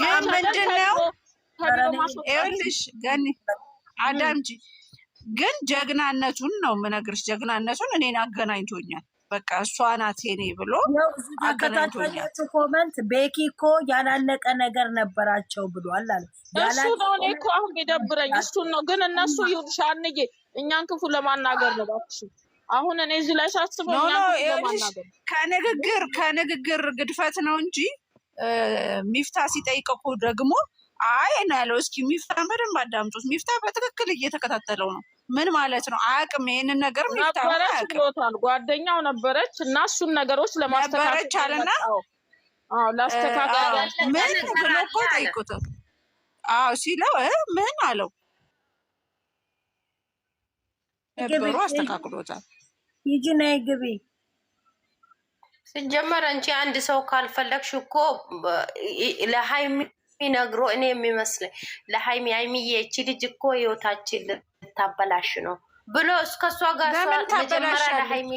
ግን ምንድነው ይኸውልሽ ገኒ አዳምጪ ግን ጀግናነቱን ነው የምነግርሽ ጀግናነቱን እኔን አገናኝቶኛል በቃ እሷ ናት የኔ ብሎ አገናኝቶኛል ኮሜንት ቤኪ እኮ ያላለቀ ነገር ነበራቸው ብሏል አለ እሱ ነው እኔ እኮ አሁን ቢደብረኝ እሱ ነው ግን እነሱ ይውልሽ አንዬ እኛን ክፉ ለማናገር ነው እባክሽ አሁን እኔ እዚህ ላይ ሳስበው ከንግግር ግድፈት ነው እንጂ ሚፍታ ሲጠይቀው ደግሞ አይ ነው ያለው እስኪ ሚፍታ በደንብ አዳምጡት ሚፍታ በትክክል እየተከታተለው ነው ምን ማለት ነው አያውቅም ይሄንን ነገር ሚፍታ አያውቅም ጓደኛው ነበረች እና እሱን ነገሮች ለማስተካከል አለና ላስተካከል ምን ብሎ እኮ ጠይቁት ሲለው ምን አለው ነበሩ አስተካክሎታል ይጂና ይግቢ ሲጀመር አንቺ አንድ ሰው ካልፈለግሽ እኮ ለሃይሚ ነግሮ እኔ የሚመስለኝ ለሃይሚዬ እቺ ልጅ እኮ ህይወታችን ልታበላሽ ነው ብሎ እስከሷ ጋር መጀመሪያ ለሃይሚ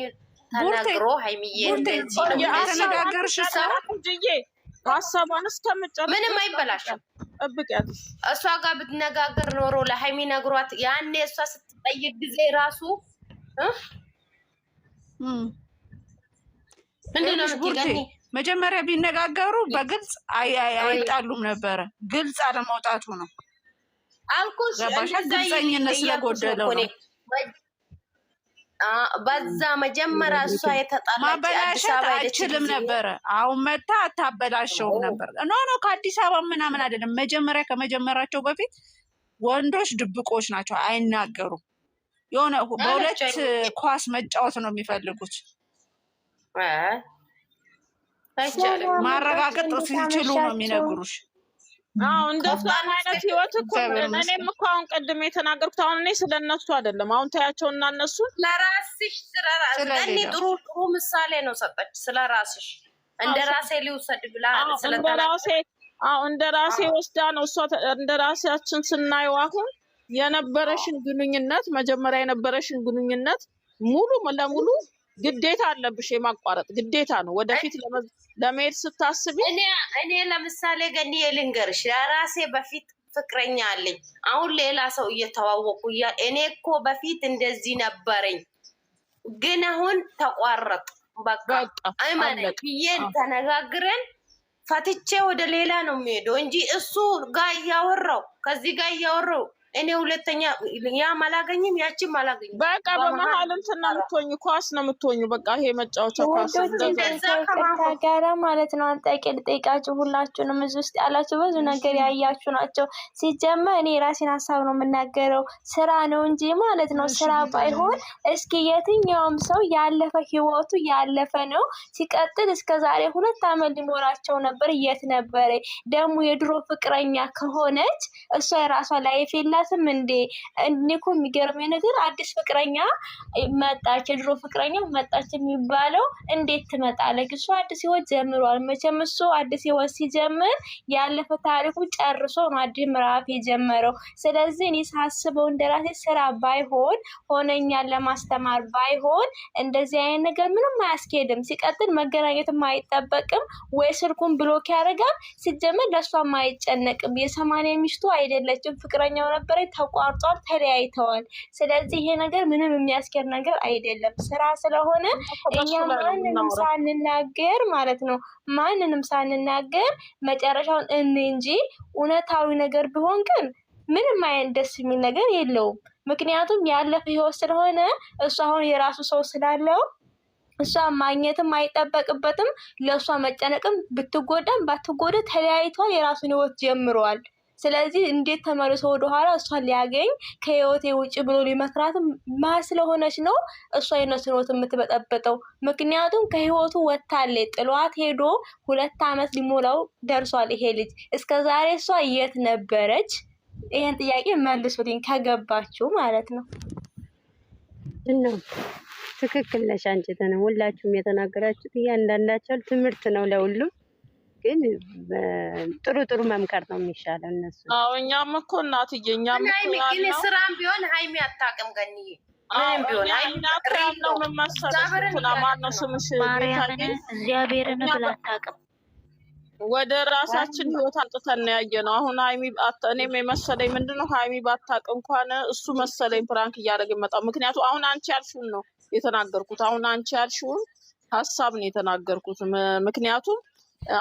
ተነግሮ ሃይሚዬ እንደዚህ ነው ያነጋገርሽ ሰው እንጂ ሐሳቧን እስከምጨርስ ምንም አይበላሽም እብቂያት እሷ ጋር ብትነጋገር ኖሮ ለሃይሚ ነግሯት ያኔ እሷ ስትጠይቅ ጊዜ ራሱ ምንድነው ቡርቴ መጀመሪያ ቢነጋገሩ በግልጽ አይጣሉም ነበረ ግልጽ አለመውጣቱ ነው አልኩሽ ግልጽኝነት ስለጎደለው ነው በዛ መጀመሪያ እሷ የተጣላች ማበላሸት አይችልም ነበረ አሁን መታ አታበላሸውም ነበር ኖ ከአዲስ አበባ ምናምን አይደለም መጀመሪያ ከመጀመራቸው በፊት ወንዶች ድብቆች ናቸው አይናገሩም የሆነ በሁለት ኳስ መጫወት ነው የሚፈልጉት ማረጋገጥ ሲችሉ ነው የሚነግሩሽ እንደዛ አይነት ህይወት እኮ እኔም እኮ አሁን ቀድሜ የተናገርኩት አሁን እኔ ስለነሱ አይደለም አሁን ታያቸውና እነሱ ለራስሽ ስለራስሽ ጥሩ ምሳሌ ነው ሰጠች ስለራስሽ እንደራሴ ሊውሰድ ብላ ስለራሴ እንደራሴ ወስዳ ነው እሷ እንደራሳችን ስናየው አሁን የነበረሽን ግንኙነት መጀመሪያ የነበረሽን ግንኙነት ሙሉ ለሙሉ ግዴታ አለብሽ የማቋረጥ ግዴታ ነው ወደፊት ለመሄድ ስታስቢ እኔ ለምሳሌ ገኒ የልንገርሽ ራሴ በፊት ፍቅረኛ አለኝ አሁን ሌላ ሰው እየተዋወቁ እኔ እኮ በፊት እንደዚህ ነበረኝ ግን አሁን ተቋረጥ በቃ አይማነ ብዬን ተነጋግረን ፈትቼ ወደ ሌላ ነው የሚሄደው እንጂ እሱ ጋር እያወራው ከዚህ ጋር እያወራው እኔ ሁለተኛ ያ ማላገኝም ያቺም ማላገኝም በቃ በመሀል እንትን ነው የምትሆኝ ኳስ ነው የምትሆኝ በቃ ይሄ መጫወቻ ኳስ ተጋራ ማለት ነው አንጠቂ ልጠይቃችሁ ሁላችሁንም እዚህ ውስጥ ያላችሁ ብዙ ነገር ያያችሁ ናቸው ሲጀመር እኔ ራሴን ሐሳብ ነው የምናገረው ስራ ነው እንጂ ማለት ነው ስራ ባይሆን እስኪ የትኛውም ሰው ያለፈ ህይወቱ ያለፈ ነው ሲቀጥል እስከዛሬ 2 አመት ሊሞላቸው ነበር የት ነበር ደሙ የድሮ ፍቅረኛ ከሆነች እሷ የራሷ ላይፍ የላትም እንዴ እኔኮ የሚገርመኝ ነገር አዲስ ፍቅረኛ መጣች የድሮ ፍቅረኛ መጣች የሚባለው እንዴት ትመጣለች እሷ አዲስ ህይወት ጀምሯል መቼም እሱ አዲስ ህይወት ሲጀምር ያለፈ ታሪኩ ጨርሶ ነው አዲስ ምዕራፍ የጀመረው ስለዚህ እኔ ሳስበው እንደራሴ ስራ ባይሆን ሆነኛል ለማስተማር ባይሆን እንደዚህ አይነት ነገር ምንም አያስኬድም ሲቀጥል መገናኘትም አይጠበቅም ወይ ስልኩን ብሎክ ያደርጋል ሲጀመር ለሷ ማይጨነቅም የ80 ሚስቱ አይደለችም ፍቅረኛው ነበር ተቋርጧል ተለያይተዋል ስለዚህ ይሄ ነገር ምንም የሚያስኬድ ነገር አይደለም ስራ ስለሆነ እኛ ማንንም ሳንናገር ማለት ነው ማንንም ሳንናገር መጨረሻውን እንጂ እውነታዊ ነገር ቢሆን ግን ምንም አይነት ደስ የሚል ነገር የለውም ምክንያቱም ያለፈ ህይወት ስለሆነ እሱ አሁን የራሱ ሰው ስላለው እሷ ማግኘትም አይጠበቅበትም ለሷ መጨነቅም ብትጎዳም ባትጎዳ ተለያይቷል የራሱን ህይወት ጀምሯል ስለዚህ እንዴት ተመልሶ ወደ ኋላ እሷን ሊያገኝ ከህይወቴ ውጪ ብሎ ሊመክራት ማስለሆነች ነው እሷ የነሱን ህይወት የምትበጠበጠው ምክንያቱም ከህይወቱ ወጣለች ጥሏት ሄዶ 2 አመት ሊሞላው ደርሷል ይሄ ልጅ እስከዛሬ እሷ የት ነበረች ይሄን ጥያቄ መልሱልኝ ከገባችሁ ማለት ነው ትክክል ነሽ አንቺ ሁላችሁም የተናገራችሁት እያንዳንዳቸው ትምህርት ነው ለሁሉም ግን ጥሩ መምከር ነው የሚሻለው እነሱ እኛም እኮ እናትዬ እኛም ግን ስራም ቢሆን ሃይሚ አታውቅም ገኒዬ ምንም ቢሆን ሃይሚ ነው መማሰል ማነው ስምሽ እግዚአብሔርን ብላ አታውቅም ወደ ራሳችን ህይወት አንጥተን ያየነው። አሁን ሃይሚ እኔም የመሰለኝ ምንድነው ሃይሚ ባታውቅ እንኳን እሱ መሰለኝ ፕራንክ እያደረገ መጣው። ምክንያቱም አሁን አንቺ ያልሽውን ነው የተናገርኩት። አሁን አንቺ ያልሽውን ሀሳብ ነው የተናገርኩት። ምክንያቱም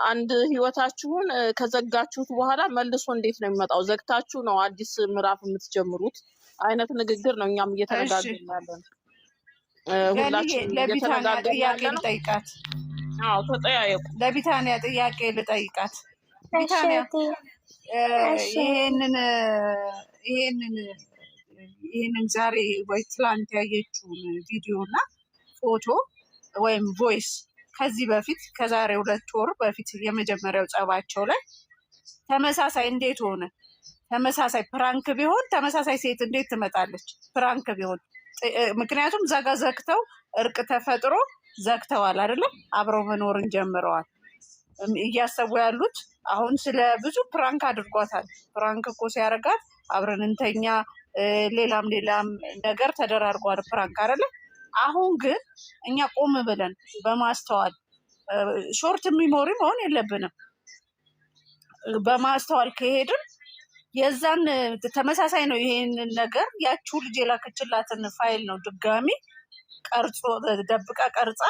አንድ ህይወታችሁን ከዘጋችሁት በኋላ መልሶ እንዴት ነው የሚመጣው? ዘግታችሁ ነው አዲስ ምዕራፍ የምትጀምሩት አይነት ንግግር ነው እኛም እየተነጋገርን ያለን። ሁላችንም ለቢታንያ ጥያቄ ልጠይቃት። አዎ ተጠያየቁ። ለቢታንያ ጥያቄ ልጠይቃት። ቢታንያ ይሄንን ዛሬ ወይ ትላንት ያየችውን ቪዲዮ እና ፎቶ ወይም ቮይስ ከዚህ በፊት ከዛሬ 2 ወር በፊት የመጀመሪያው ጸባቸው ላይ ተመሳሳይ እንዴት ሆነ? ተመሳሳይ ፕራንክ ቢሆን ተመሳሳይ ሴት እንዴት ትመጣለች? ፕራንክ ቢሆን ምክንያቱም ዘጋ ዘግተው እርቅ ተፈጥሮ ዘግተዋል አይደለም? አብረው መኖርን ጀምረዋል። እያሰቡ ያሉት አሁን ስለ ብዙ ፕራንክ አድርጓታል። ፕራንክ እኮ ሲያደርጋት አብረን እንተኛ ሌላም ነገር ተደራርጓል ፕራንክ አይደለም? አሁን ግን እኛ ቆም ብለን በማስተዋል ሾርት ሚሞሪ መሆን የለብንም። በማስተዋል ከሄድን የዛን ተመሳሳይ ነው። ይሄንን ነገር ያቺው ልጅ የላከችላትን ፋይል ነው ድጋሚ ቀርጾ ደብቃ ቀርጻ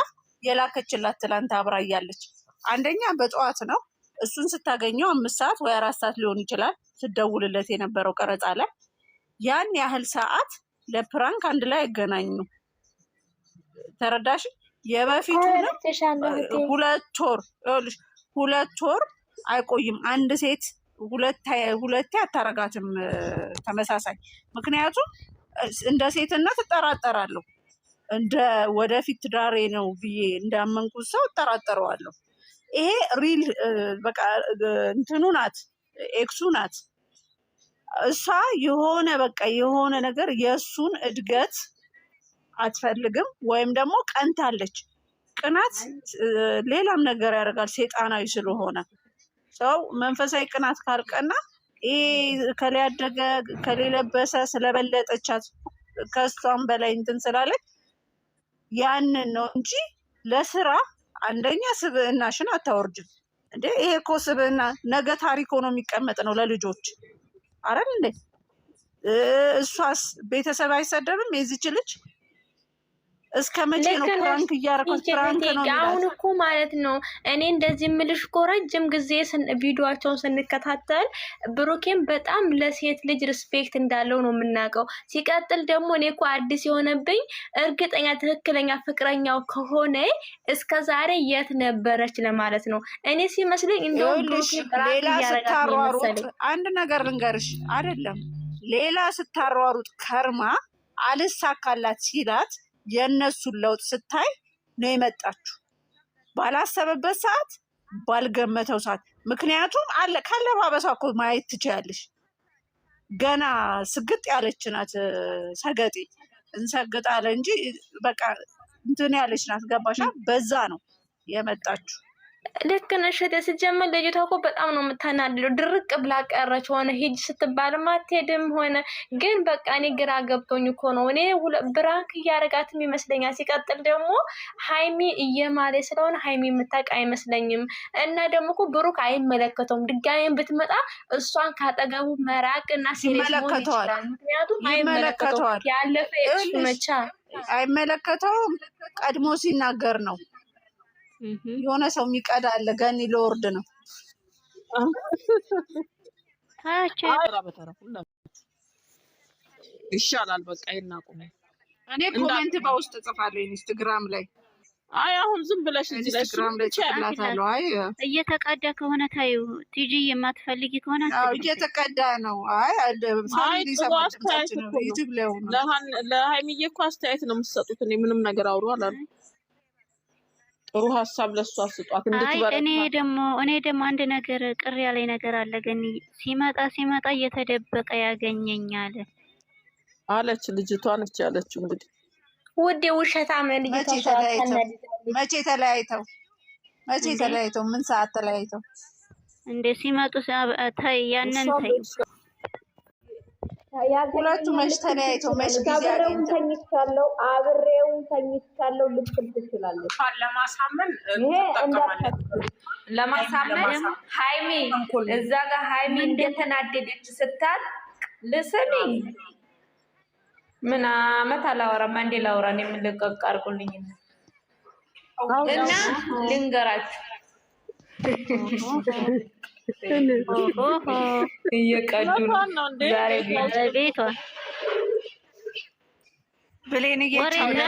የላከችላት ትላንት አብራ እያለች። አንደኛ በጠዋት ነው እሱን ስታገኘው 5 ሰዓት ወይ 4 ሰዓት ሊሆን ይችላል ስደውልለት የነበረው ቀረጻ ላይ። ያን ያህል ሰዓት ለፕራንክ አንድ ላይ አይገናኙ። ተረዳሽ? የበፊቱንም 2 ወር አይቆይም። አንድ ሴት ሁለቴ አታረጋትም ተመሳሳይ። ምክንያቱም እንደ ሴትነት እጠራጠራለሁ። እንደ ወደፊት ትዳሬ ነው ብዬ እንዳመንኩት ሰው እጠራጠረዋለሁ። ይሄ ሪል በቃ እንትኑ ናት፣ ኤክሱ ናት። እሷ የሆነ ነገር የእሱን እድገት አትፈልግም፣ ወይም ደግሞ ቀንታለች። ቅናት ሌላም ነገር ያደርጋል ሴጣናዊ ስለሆነ። ሰው መንፈሳዊ ቅናት ካልቀና ከሌ ያደገ ከሌ ለበሰ ስለበለጠቻት ከሷም በላይ እንትን ስላለች ያንን ነው እንጂ ለስራ አንደኛ ስብዕናሽን አታወርጅም እንዴ? ይሄ እኮ ስብዕና ነገ ታሪክ ሆኖ የሚቀመጥ ነው ለልጆች አይደል እንዴ? እሷስ ቤተሰብ አይሰደብም የዚች ልጅ? እስከ መቼ ነው ፕራንክ እያደረኩት? ፕራንክ ነው አሁን እኮ ማለት ነው። እኔ እንደዚህ የምልሽ እኮ ረጅም ጊዜ ቪዲዮቸውን ስንከታተል ብሩኬን በጣም ለሴት ልጅ ሪስፔክት እንዳለው ነው የምናውቀው። ሲቀጥል ደግሞ እኔ እኮ አዲስ የሆነብኝ እርግጠኛ ትክክለኛ ፍቅረኛው ከሆነ እስከ ዛሬ የት ነበረች ለማለት ነው። እኔ ሲመስለኝ እንደውም ሌላ ስታሯሩጥ አንድ ነገር ልንገርሽ አይደለም፣ ሌላ ስታሯሩጥ ከርማ አልሳካላት ሲላት የእነሱን ለውጥ ስታይ ነው የመጣችሁ። ባላሰበበት ሰዓት፣ ባልገመተው ሰዓት። ምክንያቱም ካለባበሷ እኮ ማየት ትችያለሽ። ገና ስግጥ ያለች ናት። ሰገጤ እንሰግጣለ እንጂ በቃ እንትን ያለች ናት። ገባሻ? በዛ ነው የመጣችሁ። ልክ ነሽ። ሲጀመር ልጅቷ እኮ በጣም ነው የምታናድደው። ድርቅ ብላ ቀረች። ሆነ ሂጅ ስትባልም አትሄድም ሆነ። ግን በቃ እኔ ግራ ገብቶኝ እኮ ነው። እኔ ብራንክ እያደረጋትም ይመስለኛል። ሲቀጥል ደግሞ ሀይሚ እየማለ ስለሆነ ሀይሚ የምታውቅ አይመስለኝም። እና ደግሞ እኮ ብሩክ አይመለከተውም። ድጋሜን ብትመጣ እሷን ካጠገቡ መራቅ እና ሲሪየስ መሆን ይችላል። ምክንያቱም አይመለከተውም። ያለፈ እሱ መቻ አይመለከተውም። ቀድሞ ሲናገር ነው የሆነ ሰው የሚቀዳ አለ። ገኒ ለወርድ ነው ይሻላል። በቃ ይናቁም። እኔ ኮሜንት በውስጥ እጽፋለሁ ኢንስታግራም ላይ። አይ አሁን ዝም ብለሽ እዚህ ላይ ኢንስታግራም ላይ ጽፍላታለሁ። አይ እየተቀዳ ከሆነ ታዩ ቲጂ የማትፈልጊ ከሆነ እየተቀዳ ነው። አይ ፋሚሊ ሰማች ነው ዩቲዩብ ላይ ሆነ ለሃይሚዬ እኮ አስተያየት ነው የምትሰጡት። እኔ ምንም ነገር አውሩ አላለም። ጥሩ ሀሳብ ለሷ ስጧት እንድትበረታ። እኔ ደግሞ አንድ ነገር ቅር ያለኝ ነገር አለ። ግን ሲመጣ እየተደበቀ ያገኘኛል አለች ልጅቷ ነች ያለችው። እንግዲህ ውዴ ውሸታም ልጅቷ መቼ ተለያይተው ምን ሰዓት ተለያይተው እንደ ሲመጡ ታይ ያንን ታይ ሁለቱ መች ተለያይተው መች ጊዜ አብሬውን ተኝቻለሁ ልትል ትችላለች። ለማሳመን ለማሳመን ሃይሚ እዛ ጋር ሃይሚ እንደተናደደች ስታል ልስሚኝ ምን አመት አላወራም። አንዴ ላውራ ነው የምልቀቅ አድርጉልኝ እና ልንገራችሁ እየቀዱ ነው ዛሬ ቤቷ ብሌን እየቻለ